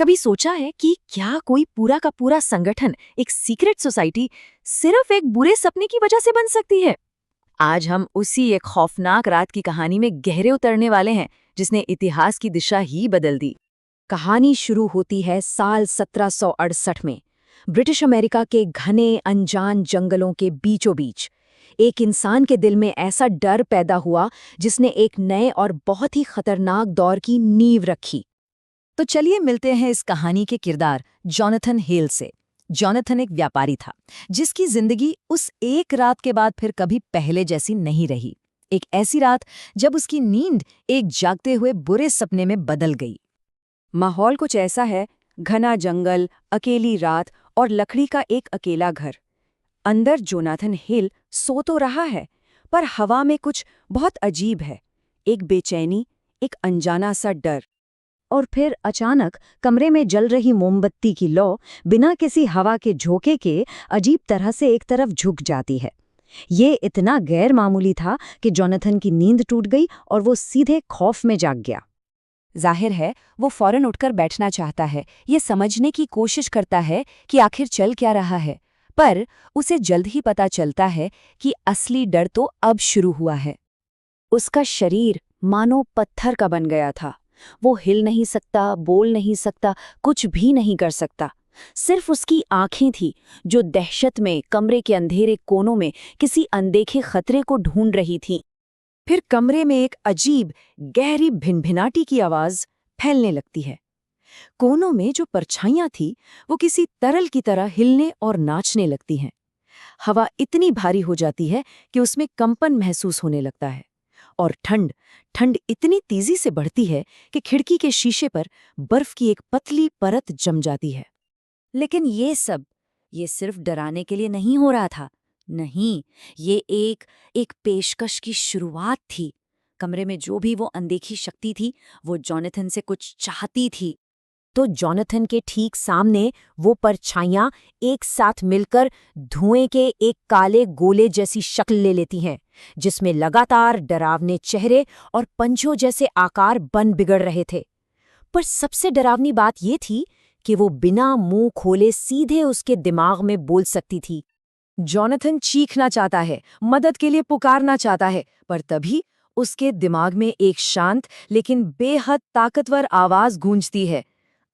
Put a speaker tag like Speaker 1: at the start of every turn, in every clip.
Speaker 1: कभी सोचा है कि क्या कोई पूरा का पूरा संगठन, एक सीक्रेट सोसाइटी, सिर्फ एक बुरे सपने की वजह से बन सकती है? आज हम उसी एक खौफनाक रात की कहानी में गहरे उतरने वाले हैं, जिसने इतिहास की दिशा ही बदल दी। कहानी शुरू होती है साल 1768 में, ब्रिटिश अमेरिका के घने अनजान जंगलों के बीचों बीच। एक इंसान के दिल में ऐसा डर पैदा हुआ जिसने एक नए और बहुत ही खतरनाक दौर की नींव रखी। तो चलिए मिलते हैं इस कहानी के किरदार जॉनथन हेल से। जॉनथन एक व्यापारी था, जिसकी जिंदगी उस एक रात के बाद फिर कभी पहले जैसी नहीं रही। एक ऐसी रात जब उसकी नींद एक जागते हुए बुरे सपने में बदल गई। माहौल कुछ ऐसा है, घना जंगल, अकेली रात और लकड़ी का एक अकेला घर। अंदर जोनाथन हिल सो तो रहा है, पर हवा में कुछ बहुत अजीब है। एक बेचैनी, एक अनजाना सा डर। और फिर अचानक कमरे में जल रही मोमबत्ती की लौ बिना किसी हवा के झोंके के अजीब तरह से एक तरफ झुक जाती है। ये इतना गैर मामूली था कि जोनाथन की नींद टूट गई और वो सीधे खौफ में जाग गया। जाहिर है, वो फौरन उठकर बैठना चाहता है, ये समझने की कोशिश करता है कि आखिर चल क्या रहा है। पर उसे जल्द ही पता चलता है कि असली डर तो अब शुरू हुआ है। उसका शरीर मानो पत्थर का बन गया था। वो हिल नहीं सकता, बोल नहीं सकता, कुछ भी नहीं कर सकता। सिर्फ उसकी आंखें थी, जो दहशत में कमरे के अंधेरे कोनों में किसी अनदेखे खतरे को ढूंढ रही थीं। फिर कमरे में एक अजीब, गहरी भिनभिनाटी की आवाज फैलने लगती है। कोनों में जो परछाइयां थी, वो किसी तरल की तरह हिलने और नाचने लगती हैं। हवा इतनी भारी हो जाती है कि उसमें कंपन महसूस होने लगता है। और ठंड इतनी तेजी से बढ़ती है कि खिड़की के शीशे पर बर्फ की एक पतली परत जम जाती है। लेकिन ये सिर्फ डराने के लिए नहीं हो रहा था। नहीं, ये एक पेशकश की शुरुआत थी। कमरे में जो भी वो अनदेखी शक्ति थी, वो जोनाथन से कुछ चाहती थी। तो जोनाथन के ठीक सामने वो परछाइयां एक साथ मिलकर धुएं के एक काले गोले जैसी शक्ल ले लेती हैं, जिसमें लगातार डरावने चेहरे और पंजों जैसे आकार बन बिगड़ रहे थे। पर सबसे डरावनी बात ये थी कि वो बिना मुंह खोले सीधे उसके दिमाग में बोल सकती थी। जोनाथन चीखना चाहता है, मदद के लिए पुकारना चाहता है, पर तभी उसके दिमाग में एक शांत लेकिन बेहद ताकतवर आवाज गूंजती है,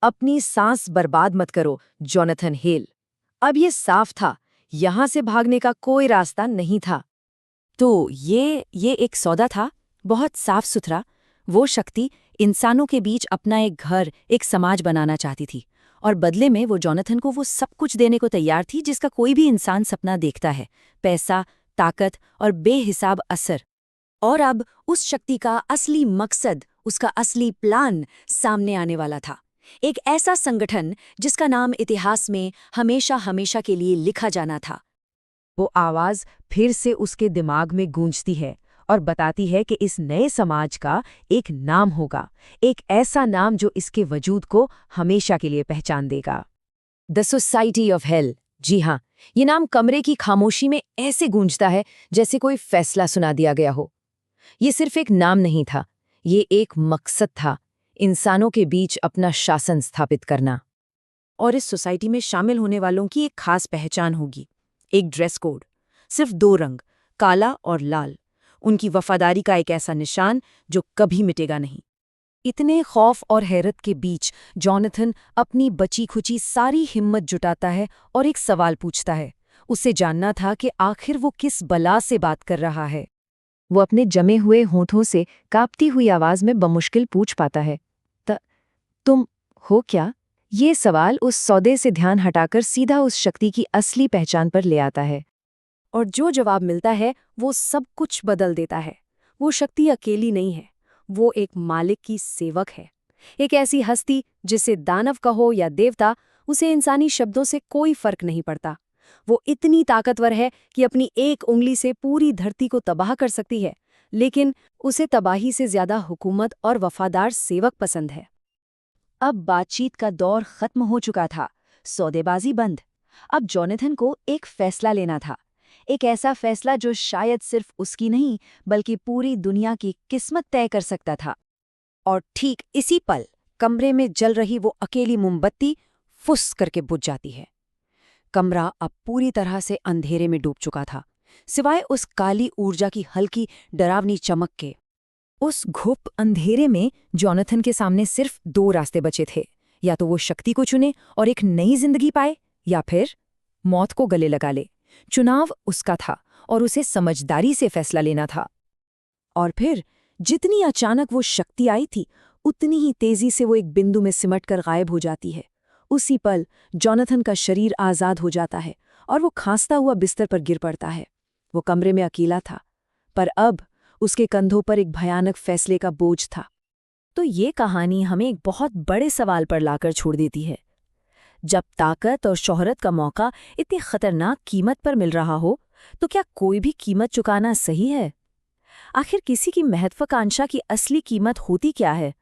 Speaker 1: अपनी सांस बर्बाद मत करो, जोनाथन हेल। अब ये साफ था, यहां से भागने का कोई रास्ता नहीं था। तो ये एक सौदा था, बहुत साफ सुथरा। वो शक्ति इंसानों के बीच अपना एक घर, एक समाज बनाना चाहती थी, और बदले में वो जोनाथन को वो सब कुछ देने को तैयार थी जिसका कोई भी इंसान सपना देखता है: पैसा, ताकत और बेहिसाब असर। और अब उस शक्ति का असली मकसद, उसका असली प्लान सामने आने वाला था। एक ऐसा संगठन जिसका नाम इतिहास में हमेशा हमेशा के लिए लिखा जाना था। वो आवाज फिर से उसके दिमाग में गूंजती है और बताती है कि इस नए समाज का एक नाम होगा, एक ऐसा नाम जो इसके वजूद को हमेशा के लिए पहचान देगा। The society of hell. जी हाँ, ये नाम कमरे की खामोशी में ऐसे गूंजता है जैसे कोई फैसला सुना दिया गया हो। ये सिर्फ एक नाम नहीं था, ये एक मकसद था, इंसानों के बीच अपना शासन स्थापित करना। और इस सोसाइटी में शामिल होने वालों की एक खास पहचान होगी, एक ड्रेस कोड, सिर्फ 2 रंग, काला और लाल। उनकी वफादारी का एक ऐसा निशान जो कभी मिटेगा नहीं। इतने खौफ और हैरत के बीच जोनाथन अपनी बची खुची सारी हिम्मत जुटाता है और एक सवाल पूछता है। उसे जानना था कि आखिर वो किस बला से बात कर रहा है। वो अपने जमे हुए होठों से कांपती हुई आवाज में बमुश्किल पूछ पाता है, तुम हो क्या? ये सवाल उस सौदे से ध्यान हटाकर सीधा उस शक्ति की असली पहचान पर ले आता है। और जो जवाब मिलता है वो सब कुछ बदल देता है। वो शक्ति अकेली नहीं है, वो एक मालिक की सेवक है। एक ऐसी हस्ती जिसे दानव कहो या देवता, उसे इंसानी शब्दों से कोई फर्क नहीं पड़ता। वो इतनी ताकतवर है कि अपनी एक उंगली से पूरी धरती को तबाह कर सकती है, लेकिन उसे तबाही से ज्यादा हुकूमत और वफादार सेवक पसंद है। अब बातचीत का दौर खत्म हो चुका था, सौदेबाजी बंद। अब जोनाथन को एक फैसला लेना था, एक ऐसा फैसला जो शायद सिर्फ उसकी नहीं बल्कि पूरी दुनिया की किस्मत तय कर सकता था। और ठीक इसी पल
Speaker 2: कमरे में जल रही वो अकेली मोमबत्ती फुस करके बुझ जाती है। कमरा अब पूरी तरह से अंधेरे में डूब चुका था, सिवाय उस काली ऊर्जा की हल्की डरावनी चमक के।
Speaker 1: उस घुप अंधेरे में जॉनथन के सामने सिर्फ 2 रास्ते बचे थे। या तो वो शक्ति को चुने और एक नई जिंदगी पाए, या फिर मौत को गले लगा ले। चुनाव उसका था और उसे समझदारी से फैसला लेना था। और फिर जितनी अचानक वो शक्ति आई थी, उतनी ही तेजी से वो एक बिंदु में सिमटकर गायब हो जाती है। उसी पल जॉनथन का शरीर आजाद हो जाता है और वो खांसता हुआ बिस्तर पर गिर पड़ता है। वो कमरे में अकेला था, पर अब उसके कंधों पर एक भयानक फैसले का बोझ था। तो ये कहानी हमें एक बहुत बड़े सवाल पर लाकर छोड़ देती है। जब ताकत और शोहरत का मौका इतनी खतरनाक कीमत पर मिल रहा हो, तो क्या कोई भी कीमत चुकाना सही है? आखिर किसी की महत्वाकांक्षा की असली कीमत होती क्या है?